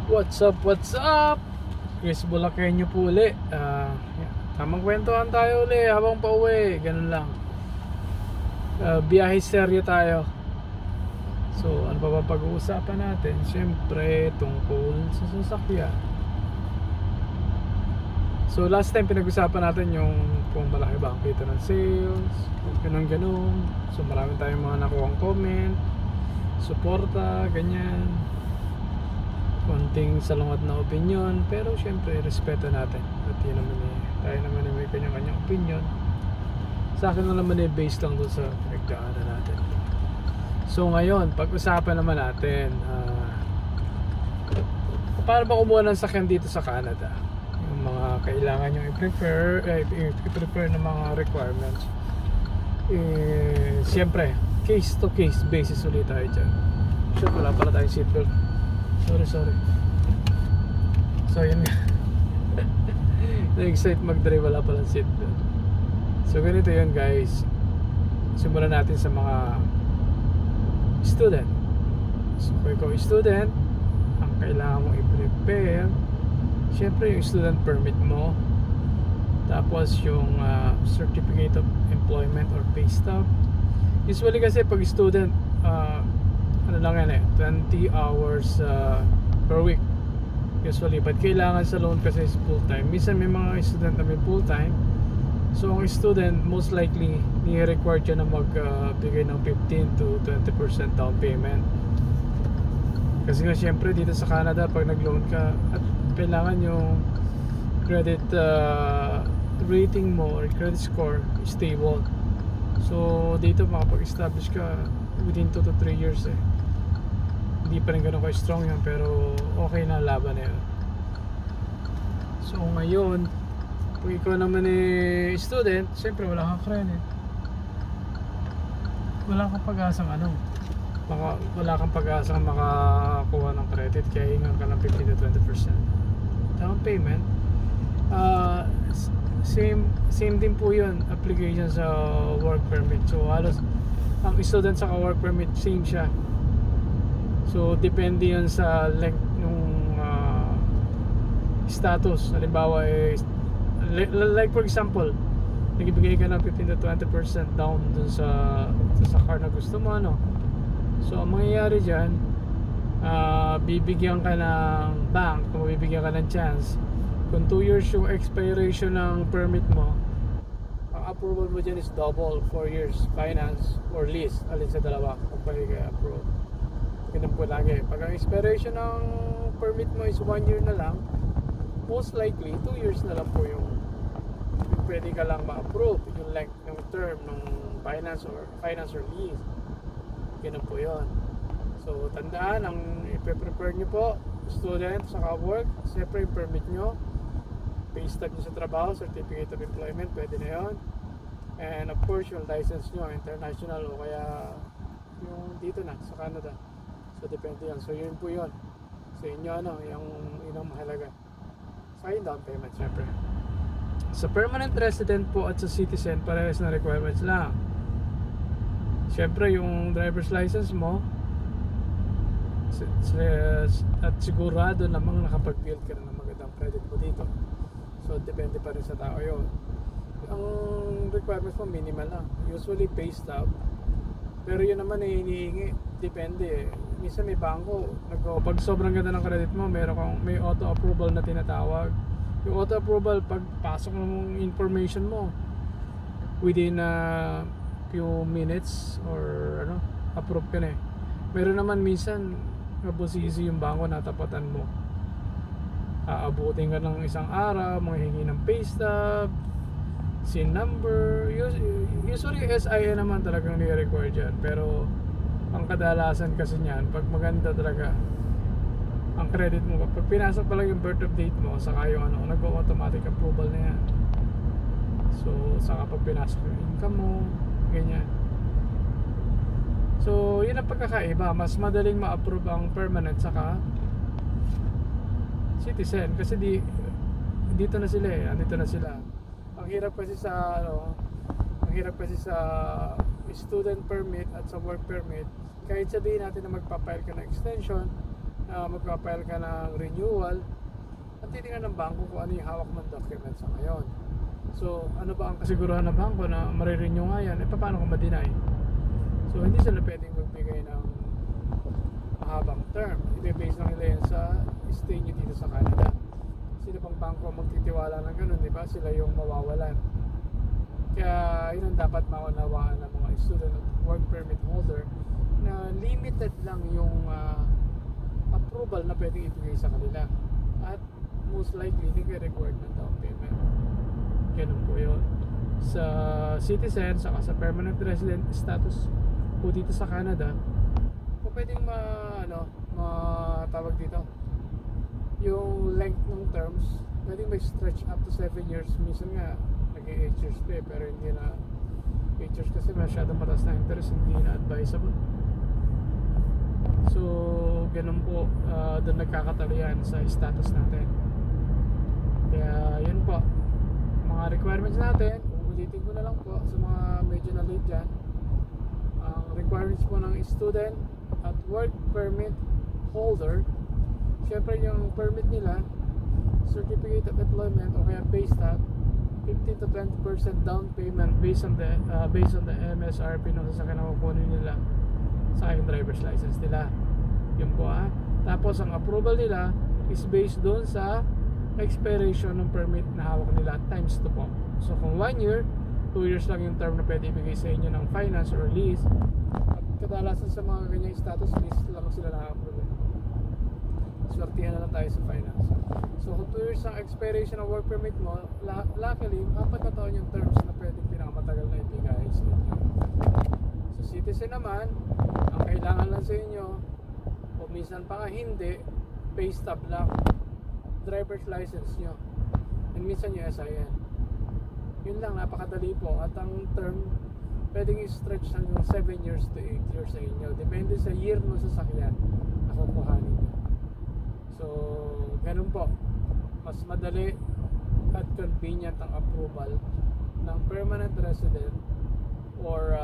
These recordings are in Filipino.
What's up, what's up? Chris Bulakenyo po uli. Tamang kwentuhan tayo uli habang pauwi. Ganun lang. Biyahe serye tayo. So ano pa ba pag-uusapan natin? Siyempre tungkol sa sasakyan. So last time pinag-usapan natin yung kung malaki ba ang kita ng sales, ganun. So marami tayong mga nakuhang comment, suporta, ganyan, konting salungat na opinion, pero syempre respeto natin. At yun naman tayo naman may kanya-kanyang opinion. Sa akin na naman based lang doon sa pinagdaanan natin. So ngayon, pag-usapan naman natin paano ba kumuha ng sakyan dito sa Canada, yung mga kailangan nyo i-prepare ng mga requirements. Siyempre case to case basis ulit tayo dyan. Sure, wala pala tayong seatbelt. Sorry. So yun nga. Na-excite mag-drive, wala palang seatbelt. So ganito yun guys. Simulan natin sa mga student. So kung ikaw student, ang kailangan mong i-prepare, syempre yung student permit mo, tapos yung certificate of employment or pay stub. Usually kasi pag student, ano lang yan 20 hours per week usually, but kailangan sa loan kasi is full time. Minsan may mga student na may full time, so ang student most likely ni-required siya na magbigay ng 15 to 20% down payment. Kasi nga syempre dito sa Canada pag nag-loan ka at kailangan yung credit rating mo or credit score stable. So dito makapag-establish ka within 2 to 3 years Hindi pa rin ganun ka-strong yan, pero okay na laban na yun. So ngayon, kung ikaw naman student, siyempre wala kang credit, wala kang pag-asang wala kang pag-asang makakuha ng credit, kaya hingan ka ng 15 to 20% down payment. Same din po yun, application sa work permit. So halos ang student sa work permit same siya. So depende yun sa length nung status. Halimbawa like for example, nagbibigay ka ng 15 to 20% down dun sa car na gusto mo, So ang mangyayari dyan, bibigyan ka ng bank, kung bibigyan ka ng chance, kung 2 years yung expiration ng permit mo, ang approval mo dyan is double, 4 years finance or lease, alin sa dalawa kung pwede kayo approve. Ganun po lagi. Pag ang expiration ng permit mo is 1 year na lang, most likely 2 years na lang po yung pwede ka lang ma-approve yung length ng term ng finance or lease. Ganun po yun. So tandaan, ang ipe-prepare nyo po student sa work, siyempre yung permit nyo, pay stub nyo sa trabaho, certificate of employment, pwede na yun, and of course yung license nyo international o kaya yung dito na sa Canada. So depende yan. So yun po yun sa inyo, yung ang mahalaga sa yung down payment. Siyempre sa permanent resident po at sa citizen, parehas na requirements lang. Siyempre yung driver's license mo at sigurado namang nakapag-build ka na ng magandang credit mo dito. So depende pa rin sa tao yun. Ang requirements mo minimal lang, usually pay stub, pero yun naman hinihingi, depende minsan may bangko, pag sobrang ganda ng credit mo, may auto approval na tinatawag. Yung auto approval, pag pasok ng information mo within few minutes or approve ka na Meron naman minsan nabusisi yung bangko na tapatan mo, aabutin ka ng isang araw, manghihingi ng pay stub, SIN number. Usually SIN naman talagang ni-require dyan, pero ang kadalasan kasi niyan, pag maganda talaga ang credit mo, pag pinasok pa lang yung birth of date mo, saka yung nag-automatic approval na yan. So saka pag pinasok yung income mo, ganyan. So yun ang pagkakaiba, mas madaling ma-approve ang permanent saka citizen, kasi dito na sila andito na sila. Ang hirap kasi sa student permit at sa work permit, kahit sabihin natin na magpa-file ka ng extension, magpapile ka ng renewal, at titingnan ng bangko kung ano yung hawak mong documents sa ngayon. So ano ba ang kasiguruhan ng bangko na marirenew nga yan, paano kung ma-deny? So hindi sila pwedeng magbigay ng mahabang term. I-base lang nila yan sa stay nyo dito sa Canada. Sino pang bangko magtitiwala ng ganun, di ba? Sila yung mawawalan. Kaya yun ang dapat maunawaan ng mga student at work permit holder, na limited lang yung approval na pwedeng ibigay sa kanila, at most likely nag-record ng down payment. Ganun po yun sa citizen saka sa permanent resident status po dito sa Canada. Kung pwedeng tawag dito, yung length ng terms pwedeng may stretch up to 7 years. Minsan nga naging 8 years pa pero hindi na 8 years kasi masyadong mataas na interest, hindi na advisable. So ganun po, doon nagkakatalian sa status natin. Kaya yun po mga requirements natin. Ulitin ko na lang po sa mga medyo na late dyan. Ang requirements po ng student at work permit holder, syempre yung permit nila, certificate of employment o kaya pay stub, 15 to 20% down payment based on the MSRP ng sasakyan na kukunin nila sa yung driver's license nila. Yun po Tapos ang approval nila is based doon sa expiration ng permit na hawak nila times 2 po. So kung 1 year, 2 years lang yung term na pwede ibigay sa inyo ng finance or lease. At kadalasan sa mga ganyang status, lease lang sila na-approve. Swertihan na lang tayo sa finance. So kung 2 years ang expiration ng work permit mo, luckily 4 na taon yung terms na pwedeng pinakamatagal na ibigay sa inyo. So citizen naman, ang kailangan lang sa inyo, o minsan pa nga hindi, pay stub lang, driver's license nyo, and minsan yung SIN. Yun lang, napakadali po. At ang term pwedeng i-stretch hanggang 7 years to 8 years sa inyo, depende sa year ng sasakyan na kukuhanin nyo. So ganun po, mas madali at convenient ang approval ng permanent resident or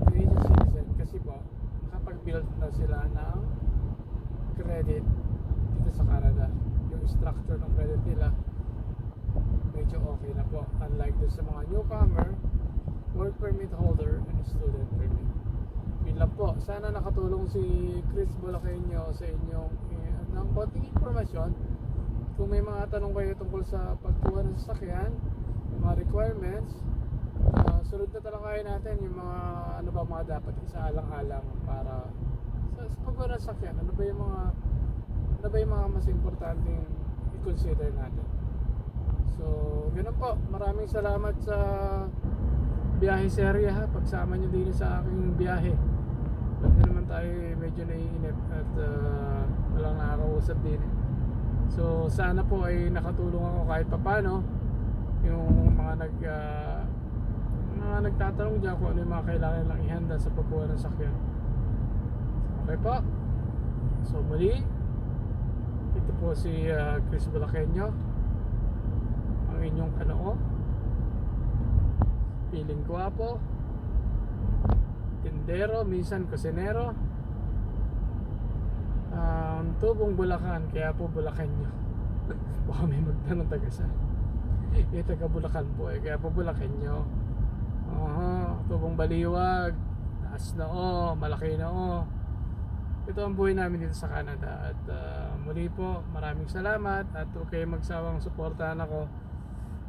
Canadian citizen, kasi po nakapag-build na sila ng credit dito sa Canada. Yung structure ng credit nila medyo okay na po, unlike dun sa mga newcomer, work permit holder, and student permit. Yun lang po, sana nakatulong si Chris Bulakenyo sa inyong ng konting informasyon. Kung may mga tanong kayo tungkol sa pagkuha ng sasakyan, yung mga requirements, sunod na talakayan natin yung mga ano ba mga dapat isaalang-alang para sa pagkuha ng sasakyan. Ano ba yung mga mas importanteng i-consider natin. So ganun po, maraming salamat sa biyahe serya pagsama nyo din sa aking biyahe. Hindi naman tayo medyo naiinip at walang nakakausap din. So sana po ay nakatulong ako kahit papano, yung mga nagtatanong dyan kung ano yung mga kailangan lang ihanda sa pagkuha ng sakyan. Okay po, so muli, ito po si Chris Bulakenyo, ang inyong kanoo, piling gwapo, tindero, minsan kusinero, tubong Bulacan, kaya po Bulakenyo. Baka may magtanong taga sa taga Bulacan po kaya po Bulakenyo. Tubong baliwag, taas noo, malaki noo. Ito ang buhay namin dito sa Canada. At muli po, maraming salamat. At huwag kayong magsawang suportahan ako.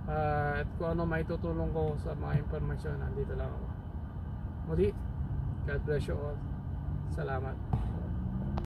At kung ano may tutulong ko sa mga impormasyon, nandito lang ako. Muli, God bless you all. Salamat.